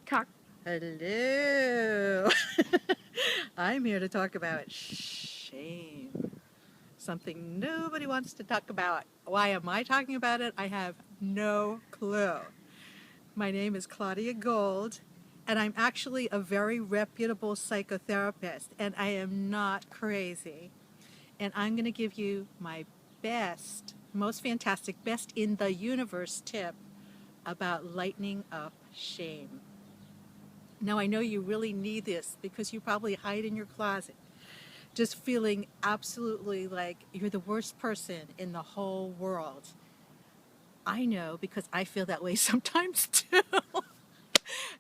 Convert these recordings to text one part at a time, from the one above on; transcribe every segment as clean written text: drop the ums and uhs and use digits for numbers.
Cock. Hello. I'm here to talk about shame. Something nobody wants to talk about. Why am I talking about it? I have no clue. My name is Claudia Gold, and I'm actually a very reputable psychotherapist, and I am not crazy. And I'm going to give you my best, most fantastic, best in the universe tip about lightening up shame. Now, I know you really need this because you probably hide in your closet, just feeling absolutely like you're the worst person in the whole world. I know because I feel that way sometimes too.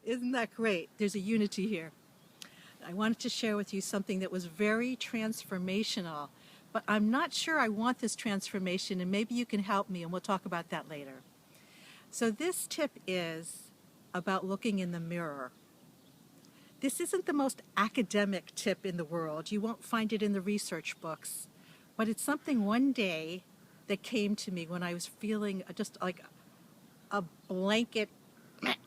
Isn't that great? There's a unity here. I wanted to share with you something that was very transformational, but I'm not sure I want this transformation, and maybe you can help me, and we'll talk about that later. So, this tip is about looking in the mirror. This isn't the most academic tip in the world. You won't find it in the research books. But it's something one day that came to me when I was feeling just like a blanket,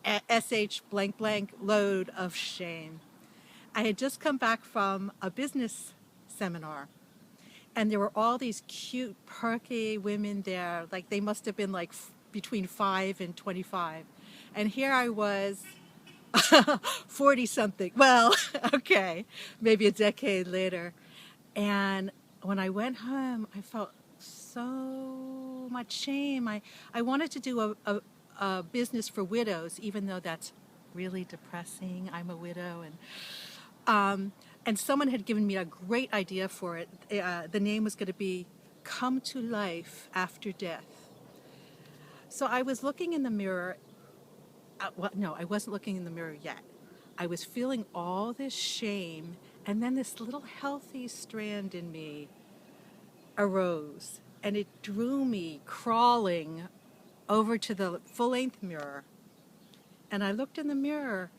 SH blank blank load of shame. I had just come back from a business seminar, and there were all these cute, perky women there. Like they must have been like between 5 and 25. And here I was 40 something. Well, okay, maybe a decade later. And when I went home, I felt so much shame. I wanted to do a business for widows, even though that's really depressing. I'm a widow. And someone had given me a great idea for it. The name was going to be Come to Life After Death. So I was looking in the mirror. Well, no, I wasn't looking in the mirror yet. I was feeling all this shame, and then this little healthy strand in me arose, and it drew me crawling over to the full-length mirror. And I looked in the mirror,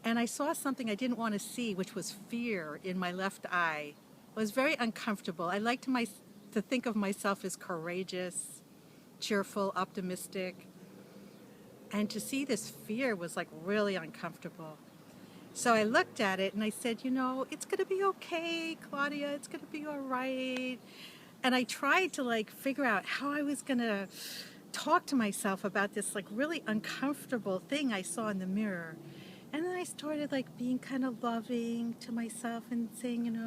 and I saw something I didn't want to see, which was fear in my left eye. It was very uncomfortable. I liked to think of myself as courageous, cheerful, optimistic. And to see this fear was like really uncomfortable. So I looked at it and I said, it's going to be okay, Claudia. It's going to be all right. And I tried to like figure out how I was going to talk to myself about this like really uncomfortable thing I saw in the mirror. And then I started like being kind of loving to myself and saying,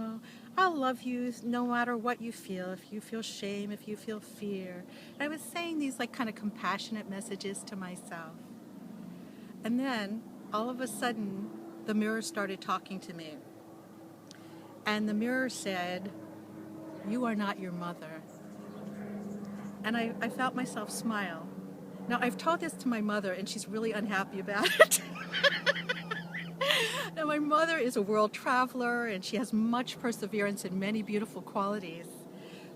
I'll love you no matter what you feel. If you feel shame, if you feel fear. And I was saying these like kind of compassionate messages to myself. And then all of a sudden, the mirror started talking to me. And the mirror said, "You are not your mother." And I felt myself smile. Now, I've told this to my mother, and she's really unhappy about it. Now, my mother is a world traveler, and she has much perseverance and many beautiful qualities.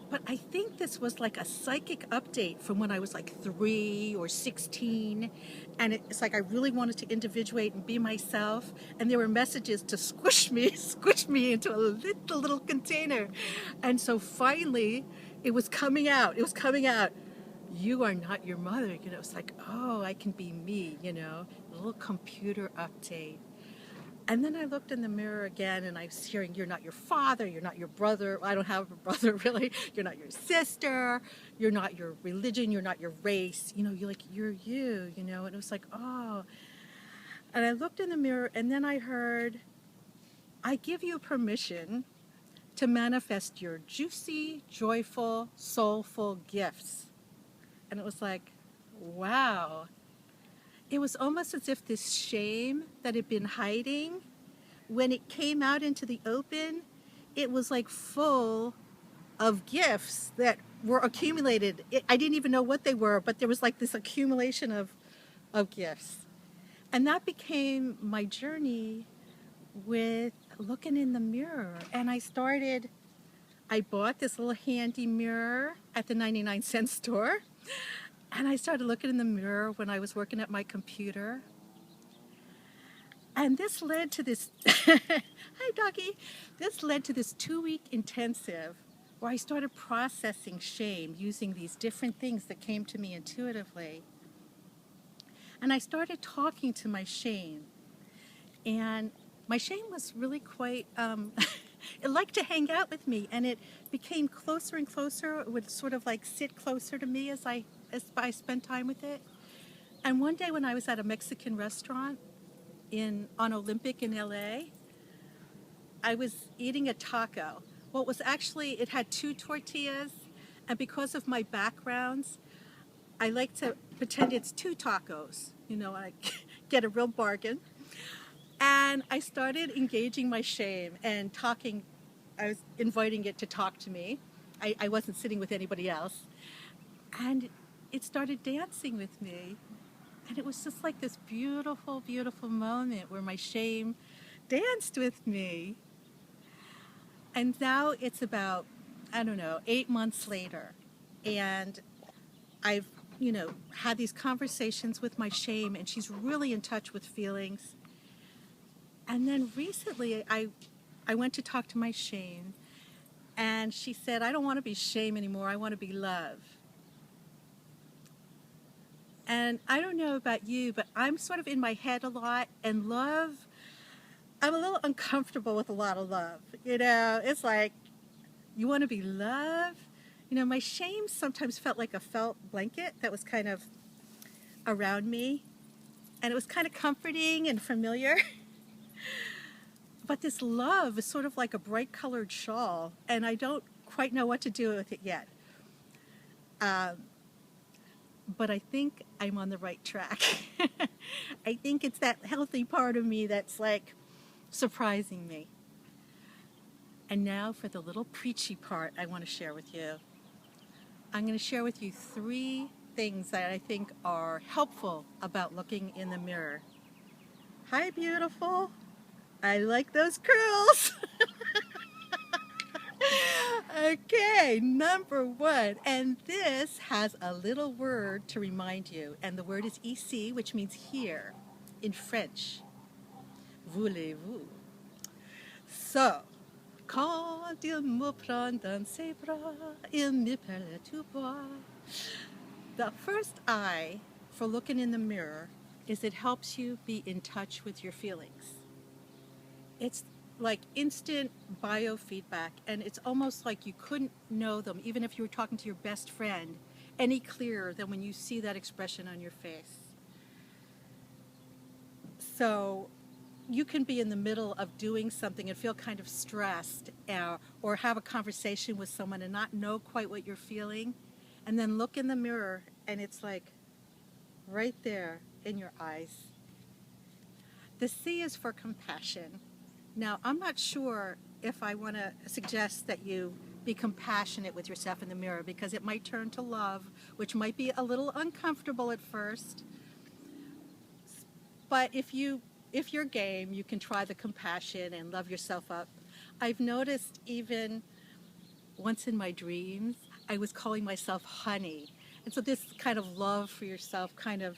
But I think this was like a psychic update from when I was like 3 or 16. And it's like I really wanted to individuate and be myself. And there were messages to squish me into a little container. And so finally, it was coming out. You are not your mother. It's like, oh, I can be me, a little computer update. And then I looked in the mirror again, and I was hearing, you're not your father, you're not your brother. I don't have a brother, really. You're not your sister. You're not your religion. You're not your race. You're you, And it was like, oh. And I looked in the mirror, and then I heard, I give you permission to manifest your juicy, joyful, soulful gifts. And it was like, wow. It was almost as if this shame that had been hiding, when it came out into the open, it was like full of gifts that were accumulated. I didn't even know what they were, but there was like this accumulation of gifts. And that became my journey with looking in the mirror. And I bought this little handy mirror at the 99-cent store. And I started looking in the mirror when I was working at my computer. And this led to this, hi doggy, this led to this 2-week intensive where I started processing shame using these different things that came to me intuitively. And I started talking to my shame. And my shame was really quite, it liked to hang out with me, and it became closer and closer. It would sort of like sit closer to me as I spent time with it. And one day when I was at a Mexican restaurant on Olympic in LA, I was eating a taco. Well, it was actually, it had two tortillas, and because of my backgrounds, I like to pretend it's two tacos. You know, I get a real bargain. And I started engaging my shame and talking. I was inviting it to talk to me. I wasn't sitting with anybody else. And it started dancing with me. And it was just like this beautiful, beautiful moment where my shame danced with me. And now it's about, I don't know, 8 months later. And I've, had these conversations with my shame, and she's really in touch with feelings. And then recently I went to talk to my shame, and she said, I don't want to be shame anymore. I want to be love. And I don't know about you, but I'm sort of in my head a lot, and love, I'm a little uncomfortable with a lot of love. It's like, you want to be loved? My shame sometimes felt like a felt blanket that was kind of around me, and it was kind of comforting and familiar. But this love is sort of like a bright colored shawl, and I don't quite know what to do with it yet. But I think I'm on the right track. I think it's that healthy part of me that's like surprising me. And now for the little preachy part I want to share with you. I'm going to share with you 3 things that I think are helpful about looking in the mirror. Hi, beautiful. I like those curls. Okay, number 1. And this has a little word to remind you. And the word is ici, which means here in French. Voulez-vous? So, quand il me prend dans ses bras, il me parle tout bas. The first I for looking in the mirror is it helps you be in touch with your feelings. It's like instant biofeedback, and it's almost like you couldn't know them, even if you were talking to your best friend, any clearer than when you see that expression on your face. So you can be in the middle of doing something and feel kind of stressed, or have a conversation with someone and not know quite what you're feeling, and then look in the mirror and it's like right there in your eyes. The C is for compassion. Now, I'm not sure if I want to suggest that you be compassionate with yourself in the mirror, because it might turn to love, which might be a little uncomfortable at first. But if you're game, you can try the compassion and love yourself up. I've noticed even once in my dreams, I was calling myself honey. And so this kind of love for yourself kind of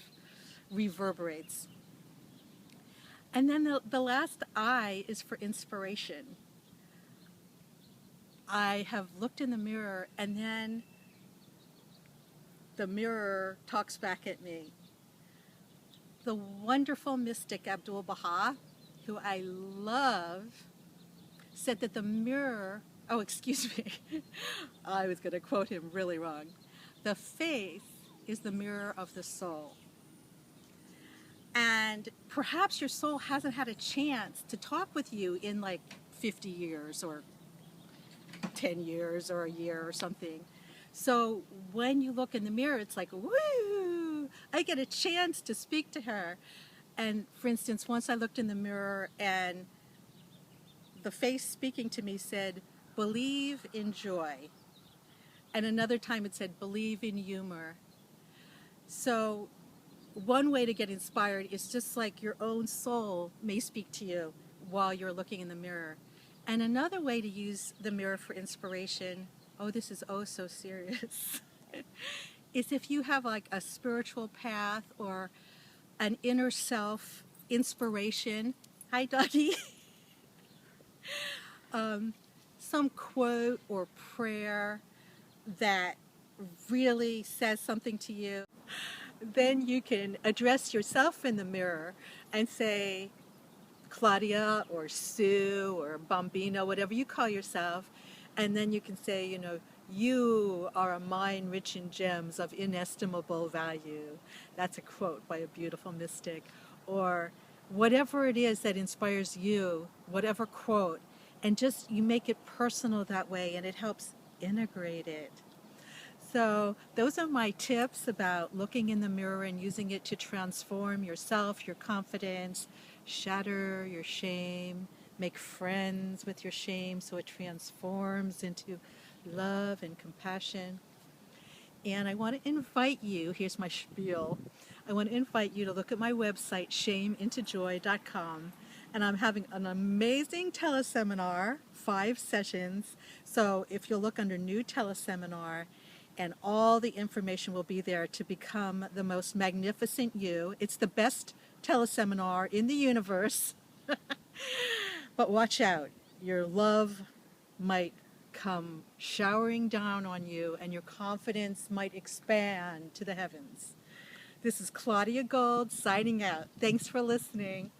reverberates. And then the last I is for inspiration. I have looked in the mirror, and then the mirror talks back at me. The wonderful mystic Abdul-Baha, who I love, said that the mirror, I was going to quote him really wrong. The face is the mirror of the soul. And perhaps your soul hasn't had a chance to talk with you in like 50 years or 10 years or a year or something. So when you look in the mirror, it's like, woo, I get a chance to speak to her. And for instance, once I looked in the mirror and the face speaking to me said, believe in joy. And another time it said, believe in humor. So one way to get inspired is just like your own soul may speak to you while you're looking in the mirror. And another way to use the mirror for inspiration, this is so serious, is if you have like a spiritual path or an inner self inspiration. Hi, doggy. Some quote or prayer that really says something to you. Then you can address yourself in the mirror and say, Claudia or Sue or Bambino, whatever you call yourself. And then you can say, you know, you are a mine rich in gems of inestimable value. That's a quote by a beautiful mystic. Or whatever it is that inspires you, whatever quote, and just you make it personal that way and it helps integrate it. So those are my tips about looking in the mirror and using it to transform yourself, your confidence, shatter your shame, make friends with your shame so it transforms into love and compassion. And I want to invite you, here's my spiel, I want to invite you to look at my website, shameintojoy.com. And I'm having an amazing teleseminar, 5 sessions. So if you'll look under new teleseminar, and all the information will be there to become the most magnificent you. It's the best teleseminar in the universe. But watch out, your love might come showering down on you and your confidence might expand to the heavens. This is Claudia Gold signing out. Thanks for listening.